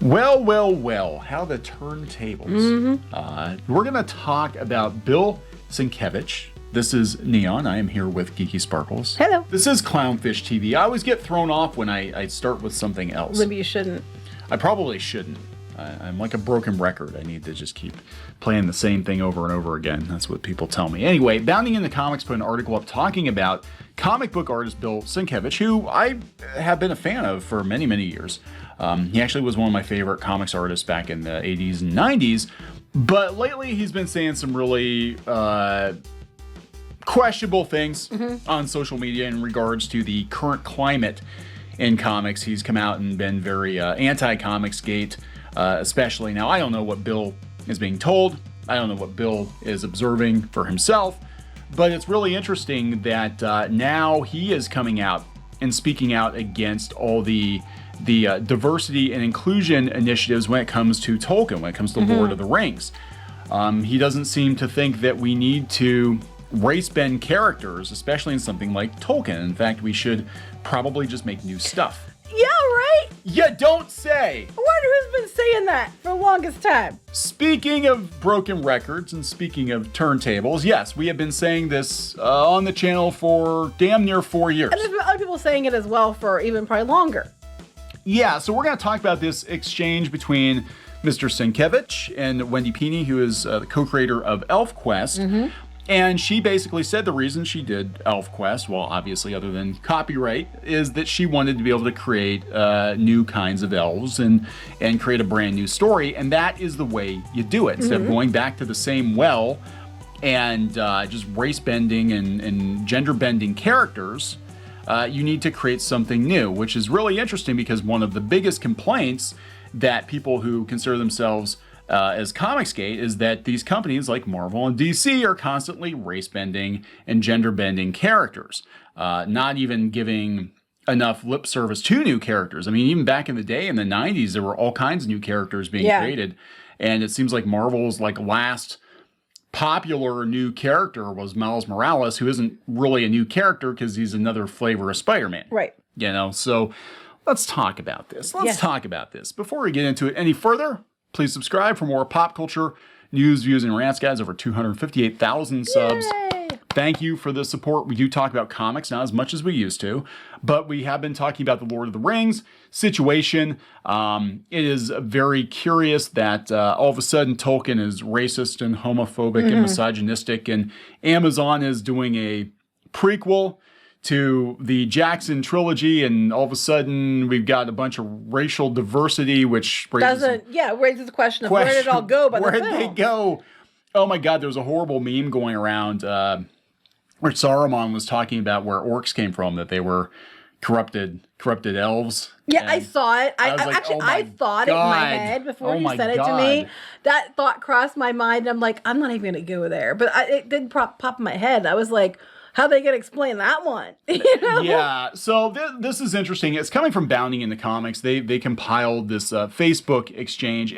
Well, well, well, how the turntables. We're going to talk about Bill Sienkiewicz. This is Neon. I am here with Geeky Sparkles. Hello. This is Clownfish TV. I always get thrown off when I start with something else. Maybe you shouldn't. I probably shouldn't. I'm like a broken record. I need to just keep playing the same thing over and over again. That's what people tell me. Anyway, Bounding into Comics put an article up talking about comic book artist Bill Sienkiewicz, who I have been a fan of for many, many years. He actually was one of my favorite comics artists back in the 80s and 90s. But lately he's been saying some really questionable things on social media in regards to the current climate in comics. He's come out and been very anti-Comicsgate. Especially now, I don't know what Bill is being told. I don't know what Bill is observing for himself. But it's really interesting that now he is coming out and speaking out against all the diversity and inclusion initiatives when it comes to Tolkien, when it comes to Lord of the Rings. He doesn't seem to think that we need to race bend characters, especially in something like Tolkien. In fact, we should probably just make new stuff. Yeah, right? You don't say! I wonder who's been saying that for the longest time. Speaking of broken records and speaking of turntables, yes, we have been saying this on the channel for damn near 4 years. And there's been other people saying it as well for even probably longer. Yeah, so we're going to talk about this exchange between Mr. Sienkiewicz and Wendy Pini, who is the co-creator of ElfQuest. And she basically said the reason she did ElfQuest, well, obviously other than copyright, is that she wanted to be able to create new kinds of elves and create a brand new story. And that is the way you do it. Instead of going back to the same well and just race bending and gender bending characters, you need to create something new, which is really interesting because one of the biggest complaints that people who consider themselves as Comicsgate is that these companies like Marvel and DC are constantly race bending and gender bending characters, not even giving enough lip service to new characters. I mean, even back in the day in the 90s, there were all kinds of new characters being created. And it seems like Marvel's last popular new character was Miles Morales, who isn't really a new character because he's another flavor of Spider-Man. Right. You know, so let's talk about this. Let's talk about this. Before we get into it any further, please subscribe for more pop culture, news, views, and rants, guys. Over 258,000 subs. Yay! Thank you for the support. We do talk about comics, not as much as we used to, but we have been talking about the Lord of the Rings situation. It is very curious that all of a sudden Tolkien is racist and homophobic and misogynistic, and Amazon is doing a prequel to the Jackson trilogy, and all of a sudden we've got a bunch of racial diversity, which raises the question of where did it all go by the film? Where did they go? Oh my God, there was a horrible meme going around where Saruman was talking about where orcs came from, that they were corrupted elves. Yeah, and I saw it. I thought it in my head before you said it to me. That thought crossed my mind, and I'm like, I'm not even going to go there. But it did pop in my head. I was like, how they gonna explain that one? You know? Yeah, so this is interesting. It's coming from Bounding into Comics. They compiled this Facebook exchange.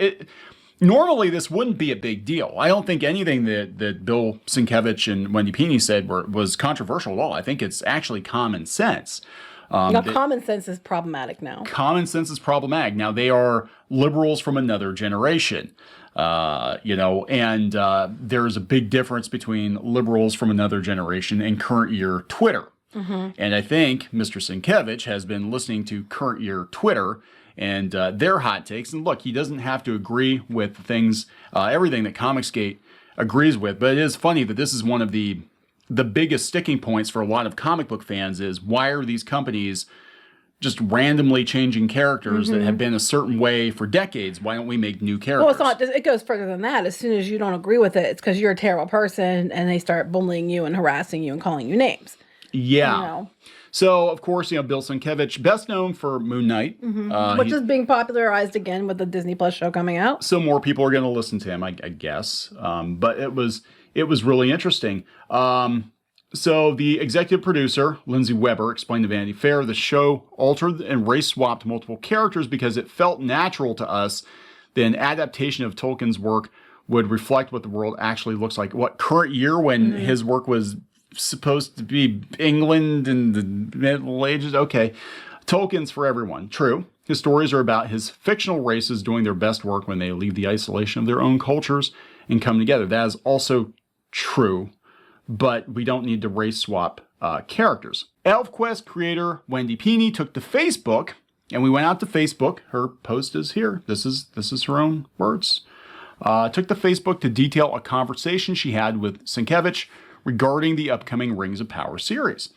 Normally this wouldn't be a big deal. I don't think anything that Bill Sienkiewicz and Wendy Pini said was controversial at all. I think it's actually common sense. Common sense is problematic now. Common sense is problematic. Now, they are liberals from another generation. And there's a big difference between liberals from another generation and current year Twitter. And I think Mr. Sienkiewicz has been listening to current year Twitter and their hot takes. And look, he doesn't have to agree with things, everything that Comicsgate agrees with. But it is funny that this is one of the biggest sticking points for a lot of comic book fans is why are these companies just randomly changing characters that have been a certain way for decades? Why don't we make new characters? Well, it's not. It goes further than that. As soon as you don't agree with it, it's because you're a terrible person, and they start bullying you and harassing you and calling you names. Yeah. You know? So, of course, Bill Sienkiewicz, best known for Moon Knight. Which is being popularized again with the Disney Plus show coming out. So more people are going to listen to him, I guess. But it was really interesting. So the executive producer, Lindsay Weber, explained to Vanity Fair, the show altered and race-swapped multiple characters because it felt natural to us that an adaptation of Tolkien's work would reflect what the world actually looks like. What, current year when his work was supposed to be England in the Middle Ages? Okay. Tolkien's for everyone. True. His stories are about his fictional races doing their best work when they leave the isolation of their own cultures and come together. That is also true, but we don't need to race swap characters. ElfQuest creator Wendy Pini took to Facebook, and we went out to Facebook. Her post is here. This is her own words. Took to Facebook to detail a conversation she had with Sienkiewicz regarding the upcoming Rings of Power series.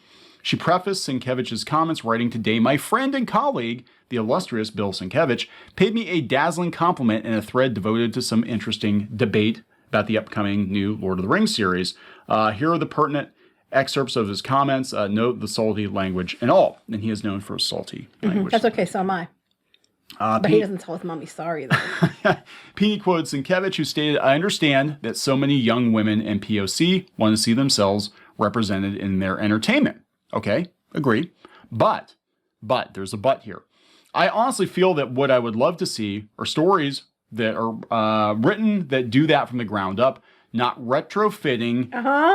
She prefaced Sienkiewicz's comments, writing, "Today, my friend and colleague, the illustrious Bill Sienkiewicz, paid me a dazzling compliment in a thread devoted to some interesting debate about the upcoming new Lord of the Rings series. Here are the pertinent excerpts of his comments. Note the salty language and all." And he is known for salty language. That's okay, so am I. But he doesn't tell his mommy sorry, though. Pini quoted Sienkiewicz, who stated, "I understand that so many young women in POC want to see themselves represented in their entertainment." Okay, agree. But there's a but here. "I honestly feel that what I would love to see are stories that are written that do that from the ground up, not retrofitting."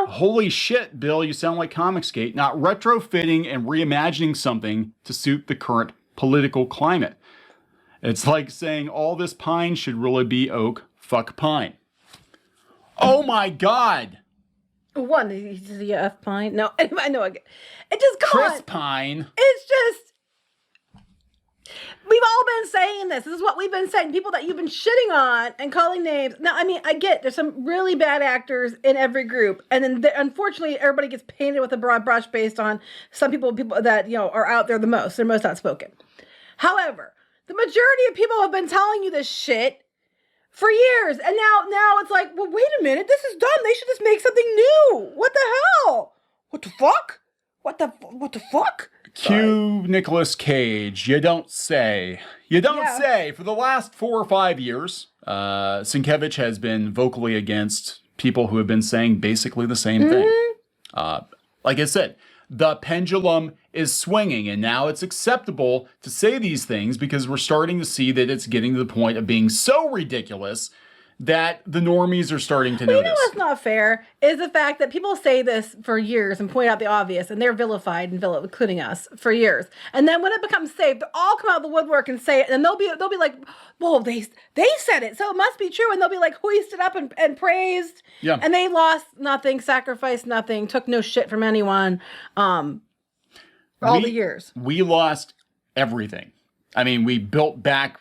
Holy shit, Bill, you sound like Comicsgate. "Not retrofitting and reimagining something to suit the current political climate. It's like saying all this pine should really be oak, fuck pine." Oh my God. One, is he a F pine? No, I know. It just, come Chris on. Pine. It's just, we've all been saying this. This is what we've been saying. People that you've been shitting on and calling names. Now, I mean, I get there's some really bad actors in every group. And then, unfortunately, everybody gets painted with a broad brush based on some people that, are out there the most. They're most outspoken. However, the majority of people have been telling you this shit for years. And now it's like, well, wait a minute. This is done. They should just make something new. What the hell? What the fuck? What the fuck? Cue Nicolas Cage. You don't say. You don't say. For the last 4 or 5 years, Sienkiewicz has been vocally against people who have been saying basically the same thing. Like I said, the pendulum is swinging, and now it's acceptable to say these things because we're starting to see that it's getting to the point of being so ridiculous that the normies are starting to notice. You know what's not fair is the fact that people say this for years and point out the obvious, and they're vilified and including us for years. And then when it becomes safe, they all come out of the woodwork and say it, and they'll be like, "Whoa, they said it, so it must be true." And they'll be like hoisted up and praised. Yeah. And they lost nothing, sacrificed nothing, took no shit from anyone. All the years. We lost everything. I mean, we built back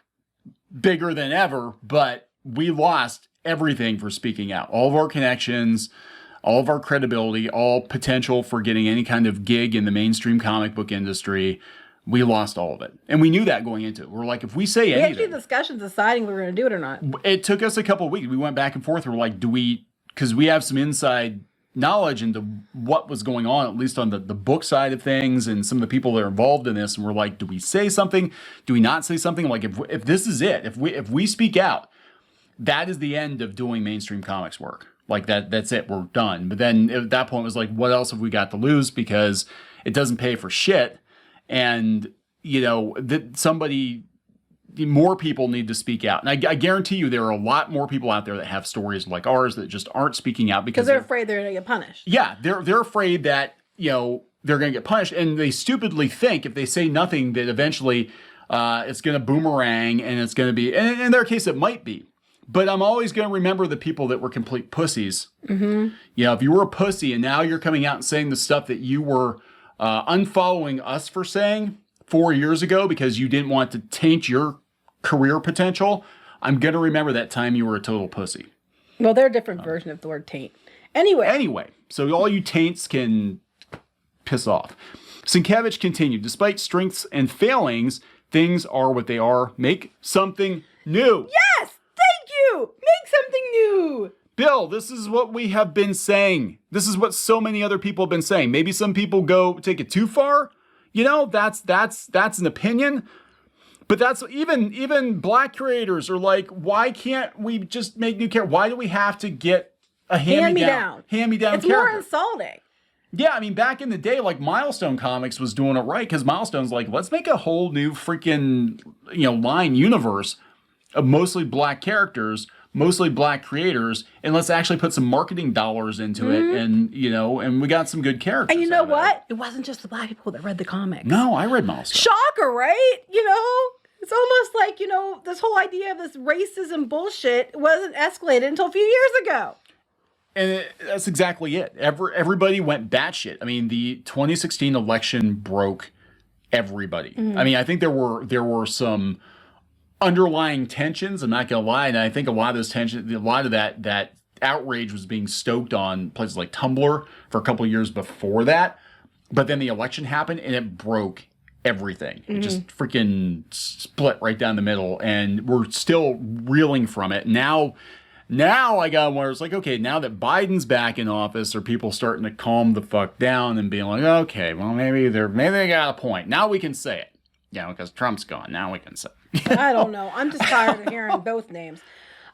bigger than ever, but we lost everything for speaking out. All of our connections, all of our credibility, all potential for getting any kind of gig in the mainstream comic book industry. We lost all of it. And we knew that going into it. We're like, if we say anything... We had discussions deciding we were going to do it or not. It took us a couple of weeks. We went back and forth. We're like, because we have some inside knowledge into what was going on, at least on the book side of things and some of the people that are involved in this. And we're like, do we say something? Do we not say something? Like, if this is it, if we speak out, that is the end of doing mainstream comics work. Like that's it. We're done. But then at that point it was like, what else have we got to lose? Because it doesn't pay for shit. And, more people need to speak out. And I guarantee you there are a lot more people out there that have stories like ours that just aren't speaking out because they're afraid they're going to get punished. Yeah, they're afraid that, they're going to get punished. And they stupidly think if they say nothing that eventually it's going to boomerang and it's going to be, and in their case it might be. But I'm always going to remember the people that were complete pussies. Mm-hmm. If you were a pussy and now you're coming out and saying the stuff that you were unfollowing us for saying 4 years ago because you didn't want to taint your career potential, I'm going to remember that time you were a total pussy. Well, they're a different version of the word taint. Anyway, so all you taints can piss off. Sienkiewicz continued, despite strengths and failings, things are what they are. Make something new. Yes! Thank you! Make something new! Bill, this is what we have been saying. This is what so many other people have been saying. Maybe some people take it too far. That's an opinion. But that's even black creators are like, why can't we just make new characters? Why do we have to get a hand-me-down It's character? More insulting. Yeah, I mean, back in the day, like Milestone Comics was doing it right because Milestone's like, let's make a whole new freaking line universe of mostly black characters, mostly black creators, and let's actually put some marketing dollars into it, and and we got some good characters. And you know what? It wasn't just the black people that read the comics. No, I read most. Shocker, right? It's almost like, this whole idea of this racism bullshit wasn't escalated until a few years ago. And that's exactly it. Everybody went batshit. I mean, the 2016 election broke everybody. I mean, I think there were some underlying tensions. I'm not gonna lie, and I think a lot of those tensions, a lot of that outrage was being stoked on places like Tumblr for a couple of years before that. But then the election happened, and it broke everything. It just freaking split right down the middle, and we're still reeling from it. Now I got where it's like, okay, now that Biden's back in office, are people starting to calm the fuck down and being like, okay, well, maybe they got a point. Now we can say it. Because Trump's gone. Now we can say it. I don't know. I'm just tired of hearing both names.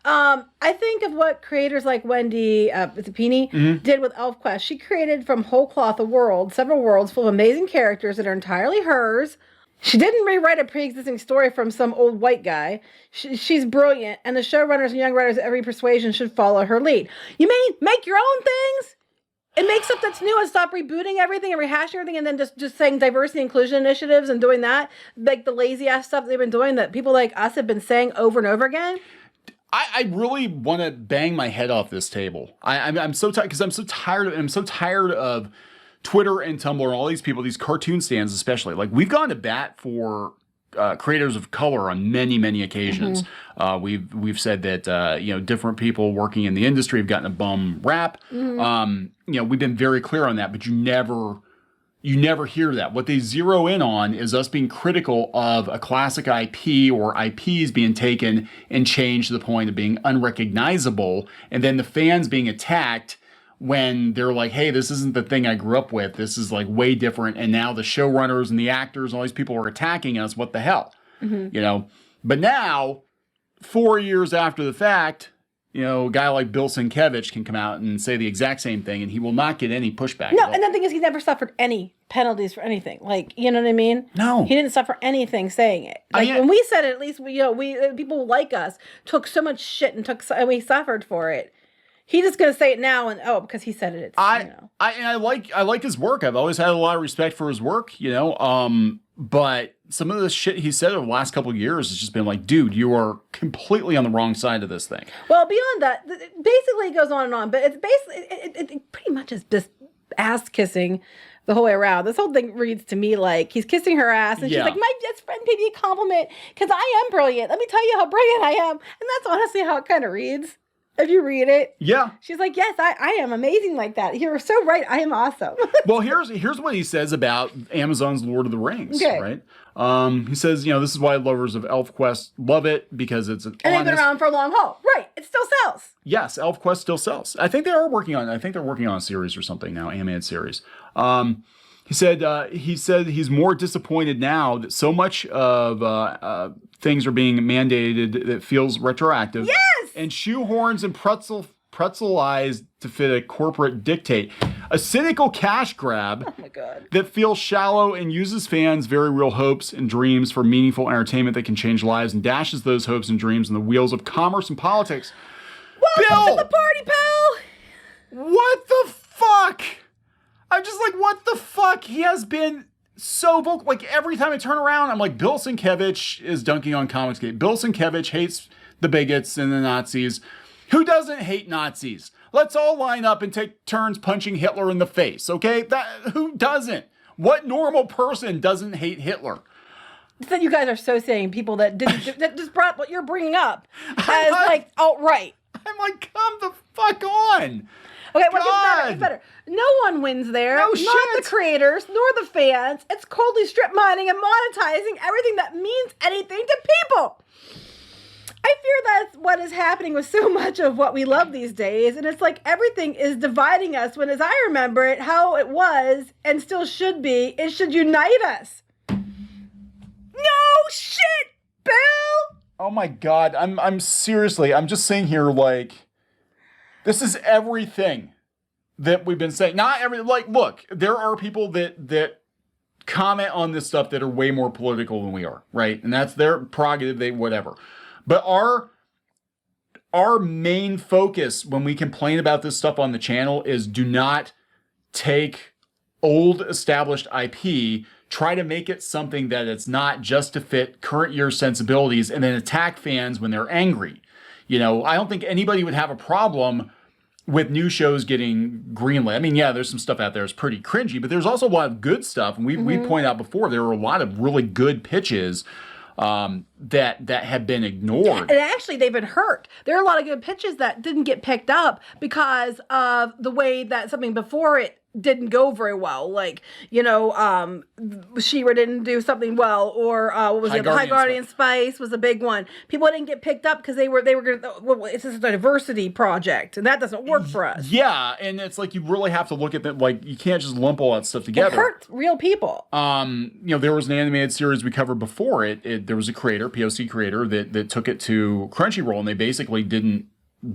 I think of what creators like Wendy Pini did with ElfQuest. She created from whole cloth several worlds full of amazing characters that are entirely hers. She didn't rewrite a pre-existing story from some old white guy. She's brilliant, and the showrunners and young writers of every persuasion should follow her lead. You mean make your own things? And make stuff that's new and stop rebooting everything and rehashing everything and then just saying diversity inclusion initiatives and doing that, like the lazy ass stuff they've been doing that people like us have been saying over and over again. I really want to bang my head off this table. I'm so tired because I'm so tired of Twitter and Tumblr and all these people, these cartoon stands especially. Like, we've gone to bat for creators of color on many occasions. We've said that different people working in the industry have gotten a bum rap. We've been very clear on that, but you never hear that. What they zero in on is us being critical of a classic IP or IPs being taken and changed to the point of being unrecognizable, and then the fans being attacked when they're like, hey, this isn't the thing I grew up with. This is like way different. And now the showrunners and the actors and all these people are attacking us. What the hell? But now, 4 years after the fact, a guy like Bill Sienkiewicz can come out and say the exact same thing, and he will not get any pushback. No, and the thing is, he never suffered any penalties for anything. Like, you know what I mean? No. He didn't suffer anything saying it. Like, when we said it, at least, we people like us took so much shit and we suffered for it. He's just gonna say it now, and because he said it. I like his work. I've always had a lot of respect for his work, but some of the shit he said over the last couple of years has just been like, dude, you are completely on the wrong side of this thing. Well, beyond that, basically it goes on and on, but it's basically it pretty much is just ass kissing the whole way around. This whole thing reads to me like he's kissing her ass, and she's like, my best friend paid me a compliment because I am brilliant. Let me tell you how brilliant I am, and that's honestly how it kind of reads. If you read it, she's like, yes, I am amazing like that. You're so right. I am awesome. Well, here's what he says about Amazon's Lord of the Rings, right? He says, this is why lovers of ElfQuest love it, because it's and they've been around for a long haul. Right. It still sells. Yes, ElfQuest still sells. I think they're working on a series or something now, animated series. He said he's more disappointed now that so much of things are being mandated that feels retroactive. Yes! And shoehorns and pretzelized to fit a corporate dictate. A cynical cash grab that feels shallow and uses fans' very real hopes and dreams for meaningful entertainment that can change lives and dashes those hopes and dreams on the wheels of commerce and politics. Welcome to the party, pal! What the fuck? I'm just like, what the fuck? He has been so vocal. Like, every time I turn around, I'm like, Bill Sienkiewicz is dunking on Comicsgate. Bill Sienkiewicz hates the bigots and the Nazis. Who doesn't hate Nazis? Let's all line up and take turns punching Hitler in the face, okay? Who doesn't? What normal person doesn't hate Hitler? That you guys are so saying people that just brought what you're bringing up as like outright. I'm like, come the fuck on. Okay, well, it's better. No one wins there. No not shit. The creators, nor the fans. It's coldly strip mining and monetizing everything that means anything to people. I fear that's what is happening with so much of what we love these days. And it's like everything is dividing us when, as I remember it, how it was and still should be, it should unite us. No shit, Bill! Oh my God, I'm seriously, I'm just saying here, like, this is everything that we've been saying. Look, there are people that comment on this stuff that are way more political than we are, right? And that's their prerogative, whatever. But our main focus when we complain about this stuff on the channel is do not take old established IP, try to make it something that it's not just to fit current year sensibilities, and then attack fans when they're angry. I don't think anybody would have a problem with new shows getting greenlit. I mean, yeah, there's some stuff out there that's pretty cringy, but there's also a lot of good stuff. And we pointed out before, there were a lot of really good pitches that have been ignored. And actually, they've been hurt. There are a lot of good pitches that didn't get picked up because of the way that something before it didn't go very well. Like, She-Ra didn't do something well, or what was it? High Guardian Spice was a big one. People didn't get picked up because they were going to, it's just a diversity project, and that doesn't work for us. Yeah, and it's like you really have to look at that. Like, you can't just lump all that stuff together. It hurts real people. There was an animated series we covered before it. There was a creator, POC creator, that took it to Crunchyroll, and they basically didn't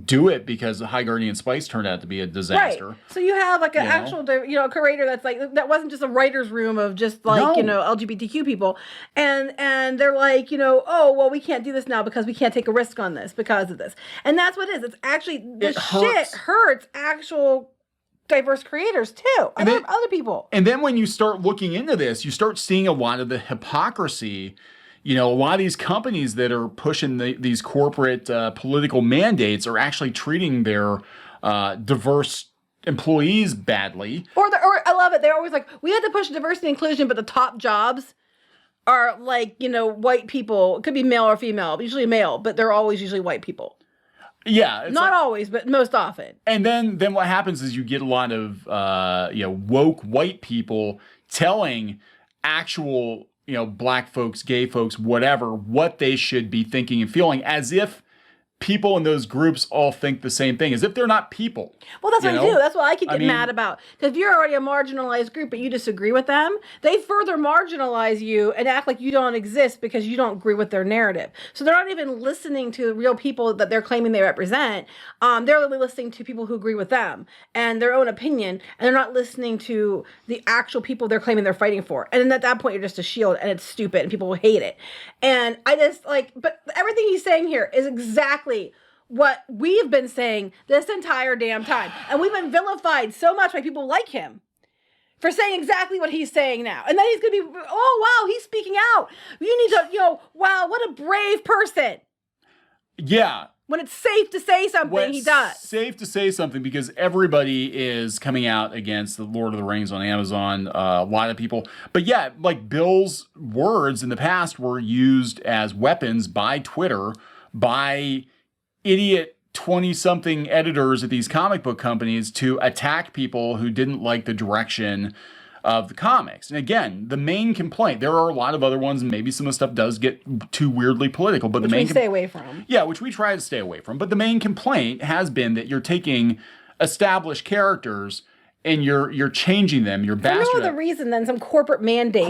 do it because High Guardian Spice turned out to be a disaster. Right. So you have like an actual, creator that's like, that wasn't just a writer's room of just like, LGBTQ people. And they're like, oh, well, we can't do this now because we can't take a risk on this because of this. And that's what it is. It's actually, this shit hurts actual diverse creators too. Other people. And then when you start looking into this, you start seeing a lot of the hypocrisy. A lot of these companies that are pushing these corporate political mandates are actually treating their diverse employees badly. Or I love it. They're always like, we had to push diversity and inclusion, but the top jobs are like, white people. It could be male or female, but usually male, but they're always usually white people. Yeah. Not always, but most often. And then what happens is you get a lot of, woke white people telling actual black folks, gay folks, whatever, what they should be thinking and feeling, as if people in those groups all think the same thing, as if they're not people. Well, that's what I do. That's what I could get mad about. Because if you're already a marginalized group, but you disagree with them, they further marginalize you and act like you don't exist because you don't agree with their narrative. So they're not even listening to real people that they're claiming they represent. They're only listening to people who agree with them and their own opinion, and they're not listening to the actual people they're claiming they're fighting for. And then at that point, you're just a shield, and it's stupid, and people will hate it. And I just but everything he's saying here is exactly what we've been saying this entire damn time. And we've been vilified so much by people like him for saying exactly what he's saying now. And then he's going to be, oh, wow, he's speaking out. You need to, wow, what a brave person. Yeah. When it's safe to say something, he does. Safe to say something because everybody is coming out against the Lord of the Rings on Amazon. A lot of people. But yeah, like Bill's words in the past were used as weapons by Twitter, by idiot 20-something editors at these comic book companies to attack people who didn't like the direction of the comics. And again, the main complaint, there are a lot of other ones, and maybe some of the stuff does get too weirdly political, but which the main we stay away from. Yeah, which we try to stay away from. But the main complaint has been that you're taking established characters and you're changing them, you're bastardizing. For no other reason than some corporate mandate.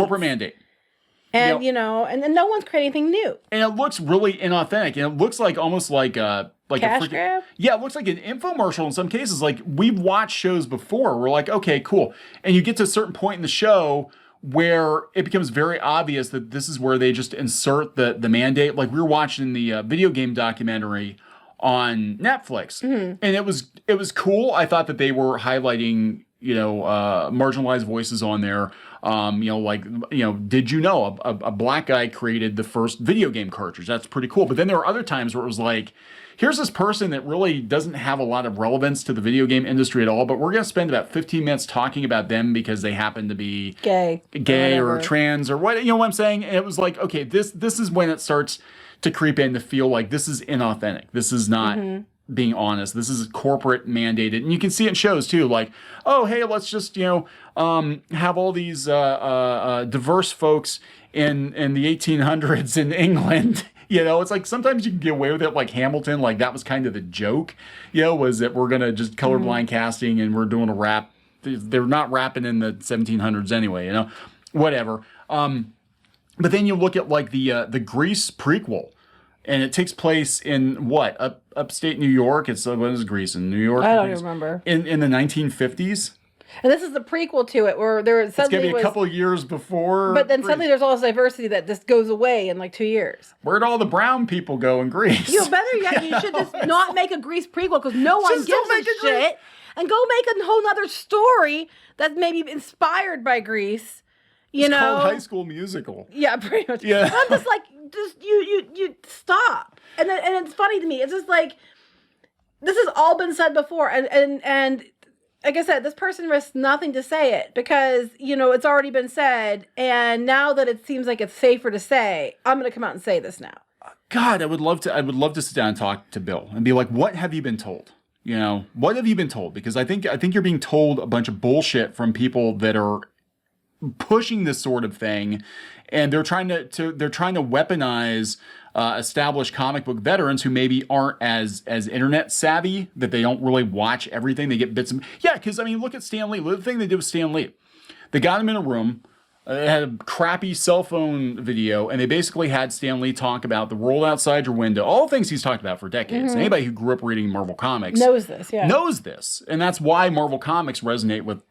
And, and then no one's creating anything new. And it looks really inauthentic. And it looks like almost like cash grab? Yeah, it looks like an infomercial in some cases. Like, we've watched shows before. We're like, okay, cool. And you get to a certain point in the show where it becomes very obvious that this is where they just insert the mandate. Like, we were watching the video game documentary on Netflix. Mm-hmm. And it was cool. I thought that they were highlighting, marginalized voices on there. Did you know a black guy created the first video game cartridge? That's pretty cool. But then there were other times where it was like, here's this person that really doesn't have a lot of relevance to the video game industry at all, but we're going to spend about 15 minutes talking about them because they happen to be gay or trans or what, what I'm saying? And it was like, okay, this is when it starts to creep in to feel like this is inauthentic. This is not being honest. This is corporate mandated. And you can see it in shows too, like, oh, hey, let's just, have all these diverse folks in the 1800s in England. It's like sometimes you can get away with it, like Hamilton, like that was kind of the joke, was that we're going to just colorblind casting and we're doing a rap. They're not rapping in the 1700s anyway, whatever. But then you look at like the Grease prequel, and it takes place in what? Upstate New York? When is Grease? In New York? I don't even remember. In the 1950s? And this is the prequel to it, where there suddenly it's going to be a couple of years before. But then suddenly there's all this diversity that just goes away in like 2 years. Where'd all the brown people go in Greece? Better yet, you should just not make a Greece prequel because no one gives a shit. And go make a whole nother story that's maybe inspired by Greece. It's called High School Musical. Yeah, pretty much. Yeah. I'm just like, you stop. And it's funny to me. It's just like, this has all been said before, and like I said, this person risks nothing to say it because, it's already been said. And now that it seems like it's safer to say, I'm going to come out and say this now. God, I would love to sit down and talk to Bill and be like, what have you been told? What have you been told? Because I think you're being told a bunch of bullshit from people that are pushing this sort of thing. And they're trying to weaponize established comic book veterans who maybe aren't as internet savvy, that they don't really watch everything. They get bits of... Yeah, because, look at Stan Lee. Look at the thing they did with Stan Lee. They got him in a room. They had a crappy cell phone video, and they basically had Stan Lee talk about the world outside your window, all things he's talked about for decades. Mm-hmm. Anybody who grew up reading Marvel Comics knows this, yeah. Knows this. And that's why Marvel Comics resonate with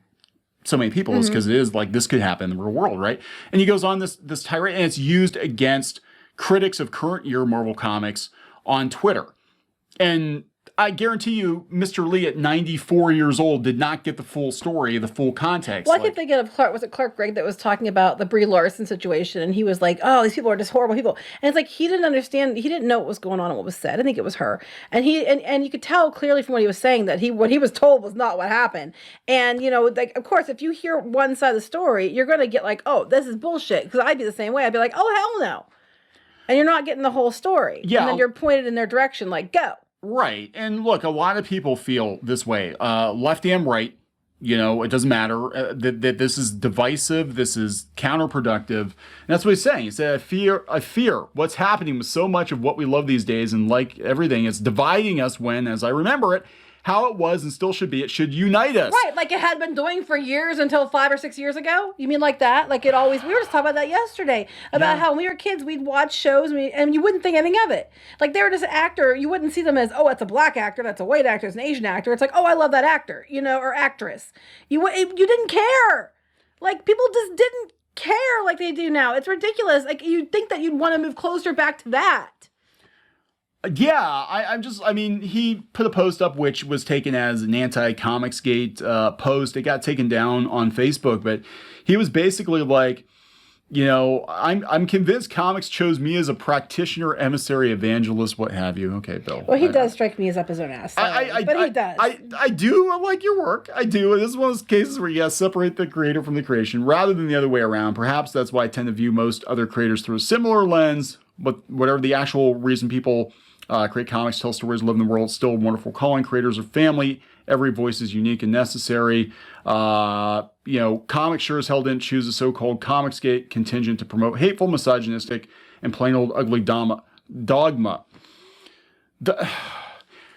so many people, is because it is like, this could happen in the real world, right? And he goes on this tirade, and it's used against critics of current year Marvel Comics on Twitter. And I guarantee you, Mr. Lee at 94 years old did not get the full story, the full context. Well, I keep thinking of Clark Gregg that was talking about the Brie Larson situation, and he was like, oh, these people are just horrible people. And it's like, he didn't understand, he didn't know what was going on and what was said. I think it was her. And you could tell clearly from what he was saying that what he was told was not what happened. And, like, of course, if you hear one side of the story, you're going to get like, oh, this is bullshit. Because I'd be the same way. I'd be like, oh, hell no. And you're not getting the whole story. Yeah. And then you're pointed in their direction, like, go. Right. And look, a lot of people feel this way. Left and right, it doesn't matter. That this is divisive. This is counterproductive. And that's what he's saying. He said, I fear what's happening with so much of what we love these days, and like everything, it's dividing us when, as I remember it, how it was and still should be, it should unite us. Right, like it had been doing for years until 5 or 6 years ago? You mean like that? Like it always, we were just talking about that yesterday, about how when we were kids, we'd watch shows and you wouldn't think anything of it. Like they were just an actor, you wouldn't see them as, oh, that's a black actor, that's a white actor, it's an Asian actor. It's like, oh, I love that actor, or actress. You didn't care. Like people just didn't care like they do now. It's ridiculous. Like you'd think that you'd want to move closer back to that. Yeah, he put a post up which was taken as an anti-Comicsgate post. It got taken down on Facebook, but he was basically like, I'm convinced comics chose me as a practitioner, emissary, evangelist, what have you. Okay, Bill. Well, he does strike me as up his own ass. But he does. I do. I like your work. I do. This is one of those cases where you gotta separate the creator from the creation rather than the other way around. Perhaps that's why I tend to view most other creators through a similar lens, but whatever the actual reason people create comics, tell stories, live in the world, still a wonderful calling. Creators are family. Every voice is unique and necessary. Comics sure as hell didn't choose a so-called Comicsgate contingent to promote hateful, misogynistic, and plain old ugly dogma.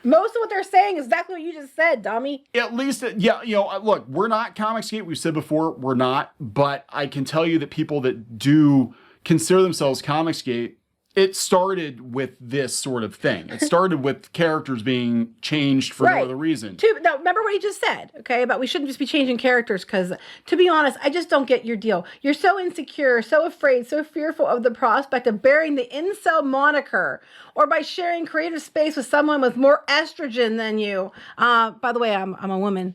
Most of what they're saying is exactly what you just said, dummy. At least, look, we're not Comicsgate. We've said before, we're not. But I can tell you that people that do consider themselves Comicsgate, it started with this sort of thing. It started with characters being changed for no other reason. Now, remember what he just said, okay, about we shouldn't just be changing characters because, to be honest, I just don't get your deal. You're so insecure, so afraid, so fearful of the prospect of bearing the incel moniker or by sharing creative space with someone with more estrogen than you. By the way, I'm a woman.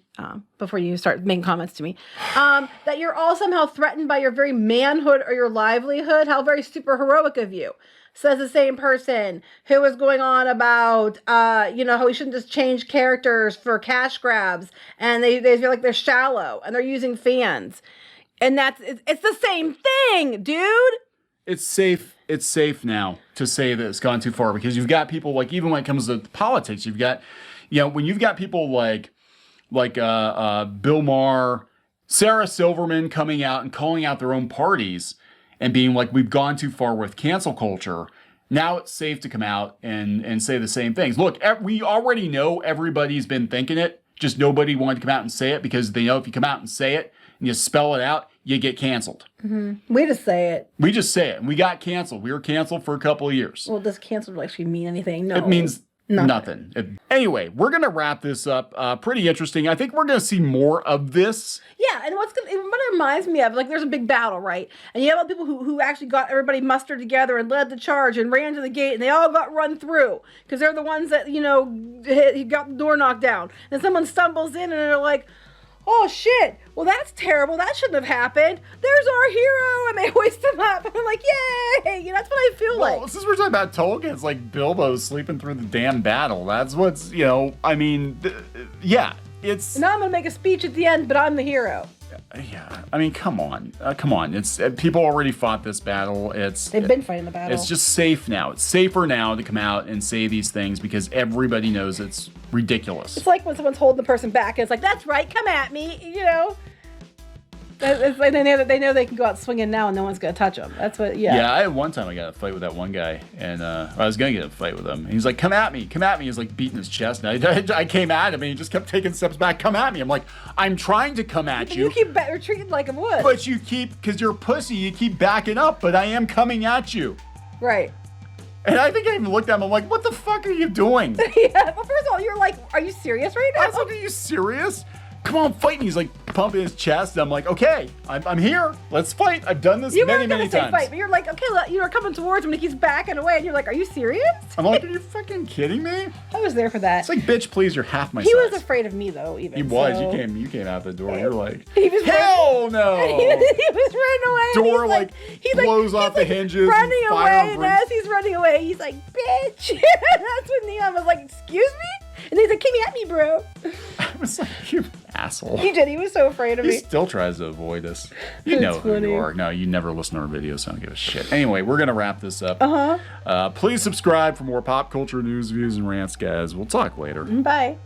Before you start making comments to me, that you're all somehow threatened by your very manhood or your livelihood. How very super heroic of you. Says the same person who was going on about, how we shouldn't just change characters for cash grabs, and they feel like they're shallow and they're using fans, and it's the same thing, dude. It's safe. It's safe now to say that it's gone too far because you've got people like, even when it comes to politics, you've got, when you've got people like Bill Maher, Sarah Silverman coming out and calling out their own parties and being like, we've gone too far with cancel culture. Now it's safe to come out and say the same things. Look, we already know everybody's been thinking it. Just nobody wanted to come out and say it because they know if you come out and say it and you spell it out, you get canceled. Mm-hmm. We just say it. We just say it. And we got canceled. We were canceled for a couple of years. Well, does canceled actually mean anything? No. It means Nothing. Anyway, we're going to wrap this up. Pretty interesting. I think we're going to see more of this. Yeah, and what it reminds me of, like, there's a big battle, right? And you have all the people who actually got everybody mustered together and led the charge and ran to the gate, and they all got run through because they're the ones that, got the door knocked down. And someone stumbles in and they're like, oh shit, well that's terrible, that shouldn't have happened, there's our hero, and they hoist him up, and I'm like, yay, that's what I feel like. Well, since we're talking about Tolkien, it's like Bilbo sleeping through the damn battle. That's what's, yeah, it's... Now I'm gonna make a speech at the end, but I'm the hero. Yeah, I mean, come on. It's people already fought this battle. They've been fighting the battle. It's just safe now. It's safer now to come out and say these things because everybody knows it's ridiculous. It's like when someone's holding the person back and it's like, that's right, come at me, It's like they know they can go out swinging now and no one's going to touch them. That's what, Yeah, I had one time I got in a fight with that one guy, and I was going to get in a fight with him. He's like, come at me. He's like beating his chest. And I came at him, and he just kept taking steps back. Come at me. I'm like, I'm trying to come at you. You keep retreating like a wood. But you keep, because you're a pussy, you keep backing up, but I am coming at you. Right. And I think I even looked at him, I'm like, what the fuck are you doing? Yeah, well, first of all, you're like, are you serious right now? I was like, are you serious? Come on, fight me. He's like pumping his chest. I'm like, okay, I'm here. Let's fight. I've done this many times. Fight, but you're like, okay, you're coming towards him and he's backing away, and you're like, are you serious? I'm like, are you fucking kidding me? I was there for that. It's like, bitch, please, you're half my size. He was afraid of me though, even. He was. So. You came out the door. You're like, he was hell no. He was running away. Door he blows off the hinges. Running away, and as he's running away, he's like, bitch. That's when Neon was like, excuse me? And he's like, come at me, bro. I was like, you asshole. He did. He was so afraid of me. He still tries to avoid us. You know who you are. No, you never listen to our videos, so I don't give a shit. Anyway, we're going to wrap this up. Uh-huh. Please subscribe for more pop culture news, views, and rants, guys. We'll talk later. Bye.